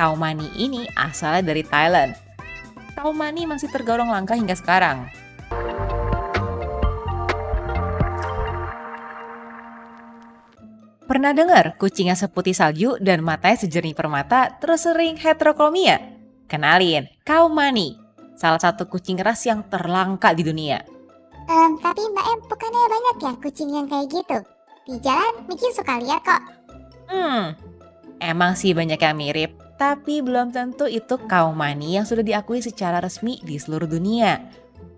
Kaumani ini asalnya dari Thailand. Kaumani masih tergolong langka hingga sekarang. Pernah dengar kucing yang seputih salju dan matanya sejernih permata terus sering heterokromia? Kenalin, Kaumani, salah satu kucing ras yang terlangka di dunia. Tapi Mbak Em, bukannya banyak ya kucing yang kayak gitu? Di jalan mungkin suka lihat kok. Hmm, emang sih banyak yang mirip, tapi belum tentu itu Kaumani yang sudah diakui secara resmi di seluruh dunia.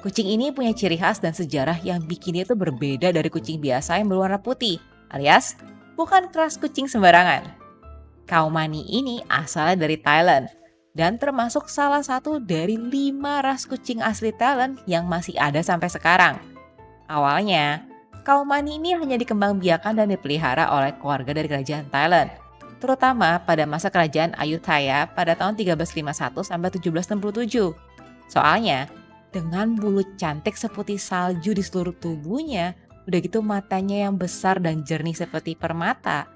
Kucing ini punya ciri khas dan sejarah yang bikin dia tuh berbeda dari kucing biasa yang berwarna putih, alias bukan ras kucing sembarangan. Kaumani ini asalnya dari Thailand dan termasuk salah satu dari 5 ras kucing asli Thailand yang masih ada sampai sekarang. Awalnya, Kaumani ini hanya dikembangbiakan dan dipelihara oleh keluarga dari kerajaan Thailand, terutama pada masa kerajaan Ayutthaya pada tahun 1351 sampai 1767. Soalnya, dengan bulu cantik seperti salju di seluruh tubuhnya, udah gitu matanya yang besar dan jernih seperti permata,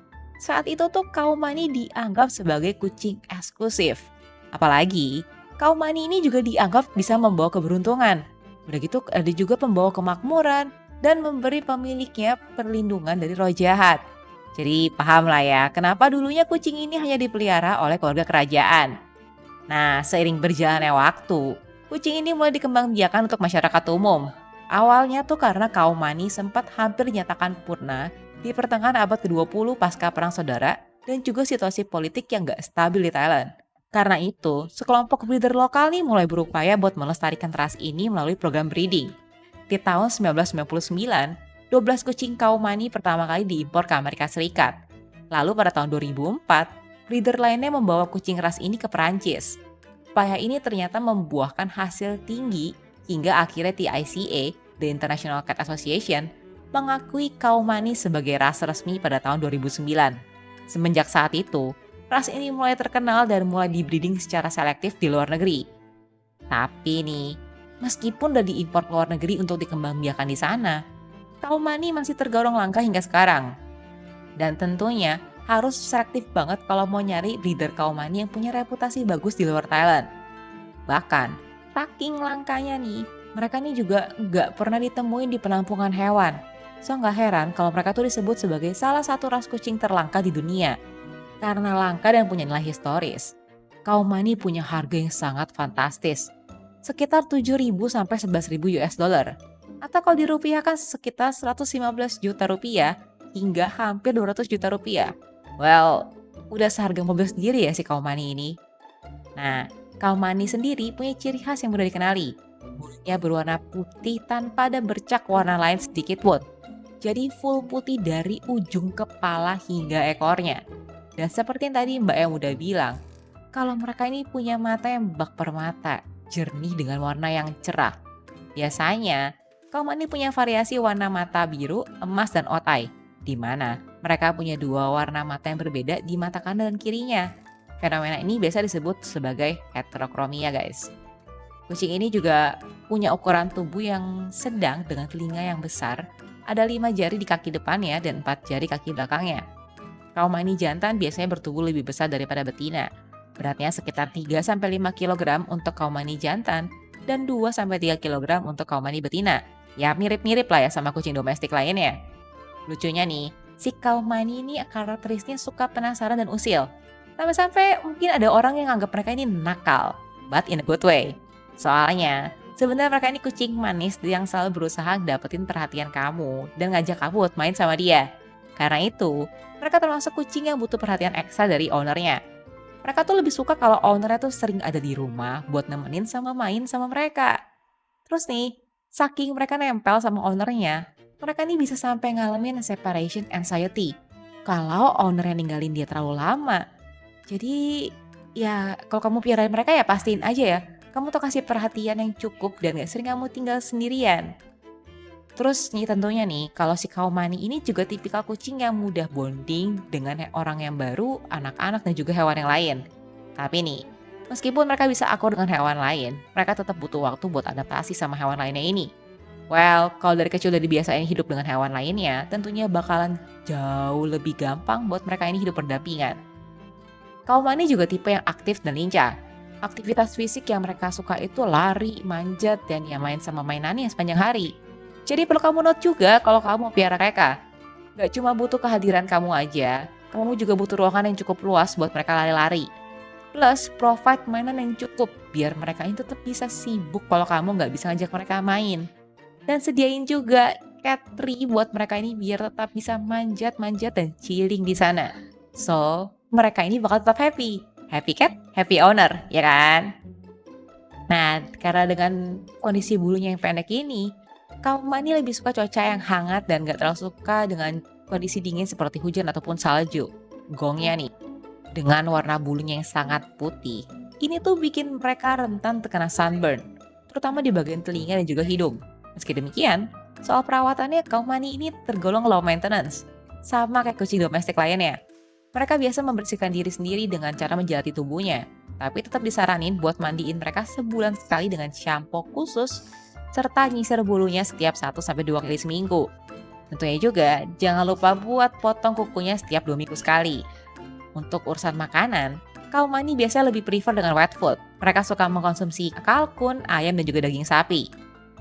saat itu tuh Kaumani dianggap sebagai kucing eksklusif. Apalagi, Kaumani ini juga dianggap bisa membawa keberuntungan. Udah gitu ada juga pembawa kemakmuran dan memberi pemiliknya perlindungan dari roh jahat. Jadi paham lah ya, kenapa dulunya kucing ini hanya dipelihara oleh keluarga kerajaan. Nah, seiring berjalannya waktu, kucing ini mulai dikembangbiakan untuk masyarakat umum. Awalnya tuh karena Kaumani sempat hampir dinyatakan punah di pertengahan abad ke-20 pasca Perang Saudara dan juga situasi politik yang gak stabil di Thailand. Karena itu, sekelompok breeder lokal nih mulai berupaya buat melestarikan ras ini melalui program breeding. Di tahun 1999, 12 kucing Kaumani pertama kali diimpor ke Amerika Serikat. Lalu pada tahun 2004, breeder lainnya membawa kucing ras ini ke Perancis. Upaya ini ternyata membuahkan hasil tinggi hingga akhirnya TICA, The International Cat Association, mengakui Kaumani sebagai ras resmi pada tahun 2009. Semenjak saat itu, ras ini mulai terkenal dan mulai dibreeding secara selektif di luar negeri. Tapi nih, meskipun udah diimpor ke luar negeri untuk dikembangbiakan di sana, Kaumani masih tergolong langka hingga sekarang. Dan tentunya harus selektif banget kalau mau nyari breeder Kaumani yang punya reputasi bagus di luar Thailand. Bahkan, saking langkanya nih, mereka nih juga nggak pernah ditemuin di penampungan hewan. So nggak heran kalau mereka tuh disebut sebagai salah satu ras kucing terlangka di dunia. Karena langka dan punya nilai historis, Kaumani punya harga yang sangat fantastis. Sekitar 7.000 sampai 11.000 US dollar. Atau kalau dirupiahkan sekitar 115 juta rupiah hingga hampir 200 juta rupiah. Well, udah seharga mobil sendiri ya si Kaumani ini. Nah, Kaumani sendiri punya ciri khas yang mudah dikenali. Bulunya berwarna putih tanpa ada bercak warna lain sedikit pun. Jadi full putih dari ujung kepala hingga ekornya. Dan seperti yang tadi Mbak yang udah bilang, kalau mereka ini punya mata yang bak permata, jernih dengan warna yang cerah. Biasanya, Kaumani punya variasi warna mata biru, emas, dan otai, di mana mereka punya dua warna mata yang berbeda di mata kanan dan kirinya. Fenomena ini biasa disebut sebagai heterokromia, guys. Kucing ini juga punya ukuran tubuh yang sedang dengan telinga yang besar, ada 5 jari di kaki depannya dan 4 jari kaki belakangnya. Kaumani jantan biasanya bertubuh lebih besar daripada betina. Beratnya sekitar 3-5 kg untuk Kaumani jantan dan 2-3 kg untuk Kaumani betina. Ya mirip-mirip lah ya sama kucing domestik lainnya. Lucunya nih, si Kaumani ini karakteristiknya suka penasaran dan usil. Sampai-sampai mungkin ada orang yang anggap mereka ini nakal, but in a good way. Soalnya, sebenarnya mereka ini kucing manis yang selalu berusaha dapetin perhatian kamu dan ngajak kamu buat main sama dia. Karena itu, mereka termasuk kucing yang butuh perhatian ekstra dari ownernya. Mereka tuh lebih suka kalau ownernya tuh sering ada di rumah buat nemenin sama main sama mereka. Terus nih, saking mereka nempel sama ownernya, mereka nih bisa sampai ngalamin separation anxiety. Kalau ownernya ninggalin dia terlalu lama. Jadi, ya kalau kamu piarain mereka ya pastiin aja ya, kamu tuh kasih perhatian yang cukup dan gak sering kamu tinggal sendirian. Terus nih tentunya nih, kalau si Kaumani ini juga tipikal kucing yang mudah bonding dengan orang yang baru, anak-anak dan juga hewan yang lain. Tapi nih, meskipun mereka bisa akur dengan hewan lain, mereka tetap butuh waktu buat adaptasi sama hewan lainnya ini. Well, kalau dari kecil udah dibiasain hidup dengan hewan lainnya, tentunya bakalan jauh lebih gampang buat mereka ini hidup berdampingan. Kaum mani juga tipe yang aktif dan lincah. Aktivitas fisik yang mereka suka itu lari, manjat, dan ya main sama mainannya sepanjang hari. Jadi perlu kamu note juga kalau kamu piara mereka. Gak cuma butuh kehadiran kamu aja, kamu juga butuh ruangan yang cukup luas buat mereka lari-lari. Plus, provide mainan yang cukup biar mereka ini tetap bisa sibuk kalau kamu nggak bisa ngajak mereka main. Dan sediain juga cat tree buat mereka ini biar tetap bisa manjat-manjat dan chilling di sana. So, mereka ini bakal tetap happy. Happy cat, happy owner, ya kan? Nah, karena dengan kondisi bulunya yang pendek ini, kaum mani lebih suka cuaca yang hangat dan gak terlalu suka dengan kondisi dingin seperti hujan ataupun salju. Gongnya nih, dengan warna bulunya yang sangat putih, ini tuh bikin mereka rentan terkena sunburn, terutama di bagian telinga dan juga hidung. Meski demikian, soal perawatannya kaum mani ini tergolong low maintenance, sama kayak kucing domestik lainnya. Mereka biasa membersihkan diri sendiri dengan cara menjilati tubuhnya, tapi tetap disaranin buat mandiin mereka sebulan sekali dengan shampoo khusus, serta nyisir bulunya setiap 1-2 kali seminggu. Tentunya juga, jangan lupa buat potong kukunya setiap 2 minggu sekali. Untuk urusan makanan, kaum mani biasanya lebih prefer dengan wet food. Mereka suka mengkonsumsi kalkun, ayam, dan juga daging sapi.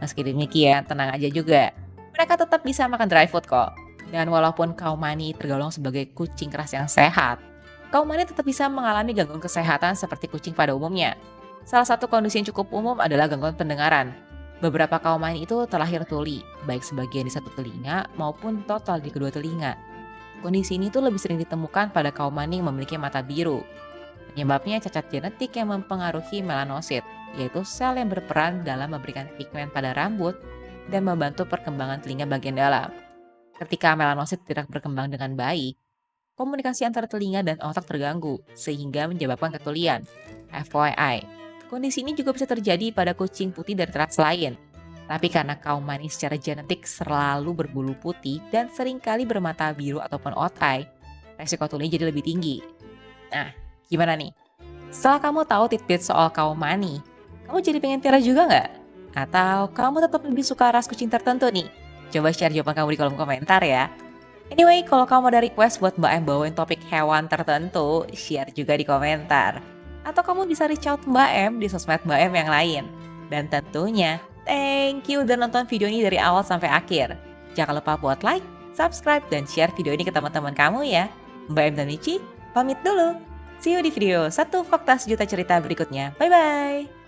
Meski demikian, tenang aja juga. Mereka tetap bisa makan dry food kok. Dan walaupun kaum mani tergolong sebagai kucing keras yang sehat, kaum mani tetap bisa mengalami gangguan kesehatan seperti kucing pada umumnya. Salah satu kondisi yang cukup umum adalah gangguan pendengaran. Beberapa kaum mani itu terlahir tuli, baik sebagian di satu telinga maupun total di kedua telinga. Kondisi ini tuh lebih sering ditemukan pada kaum mani yang memiliki mata biru. Penyebabnya cacat genetik yang mempengaruhi melanosit, yaitu sel yang berperan dalam memberikan pigmen pada rambut dan membantu perkembangan telinga bagian dalam. Ketika melanosit tidak berkembang dengan baik, komunikasi antara telinga dan otak terganggu, sehingga menyebabkan ketulian. FYI, kondisi ini juga bisa terjadi pada kucing putih dari ras lain. Tapi karena kaum mani secara genetik selalu berbulu putih dan seringkali bermata biru ataupun otai, resiko tuli jadi lebih tinggi. Nah, gimana nih? Setelah kamu tahu tidbit soal kaum mani, kamu jadi pengen piara juga nggak? Atau kamu tetap lebih suka ras kucing tertentu nih? Coba share jawaban kamu di kolom komentar ya. Anyway, kalau kamu ada request buat Mbak Em bawain topik hewan tertentu, share juga di komentar. Atau kamu bisa reach out Mbak Em di sosmed Mbak Em yang lain. Dan tentunya, thank you udah nonton video ini dari awal sampai akhir. Jangan lupa buat like, subscribe, dan share video ini ke teman-teman kamu ya. Mbak Em dan Michi, pamit dulu. See you di video 1 Fakta Sejuta Cerita berikutnya. Bye-bye!